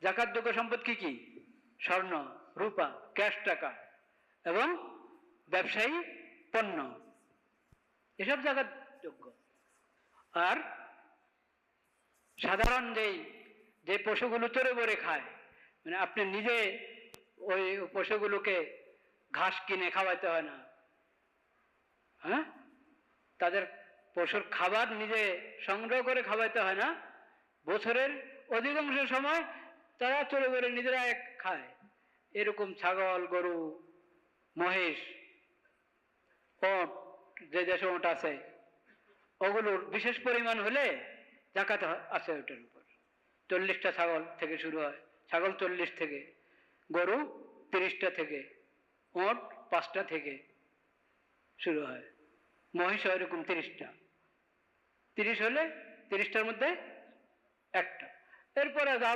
জাকাতযোগ্য সম্পদ কি কি? স্বর্ণ, রূপা, ক্যাশ টাকা এবং ব্যবসায়ী পণ্য, এসব জাকাতযোগ্য। আর সাধারণ যে পশুগুলো চরে বরে খায়, মানে আপনি নিজে ওই পশুগুলোকে ঘাস কিনে খাওয়াইতে হয় না, হ্যাঁ, তাদের পশুর খাবার নিজে সংগ্রহ করে খাওয়াইতে হয় না, বছরের অধিকাংশ সময় তারা চরে বরে নিজেরা খায়। এরকম ছাগল, গরু, মহিষ, ওট, যে দেশে ওট আছে, ওগুলোর বিশেষ পরিমাণ হলে জাকাত আছে ওটার উপর। 40টা ছাগল থেকে শুরু হয়, ছাগল 40 থেকে, গরু 30টা থেকে, ওট 5টা থেকে শুরু হয়, মহিষ এরকম 30টা। 30 হলে 30টার মধ্যে একটা, এরপরে যা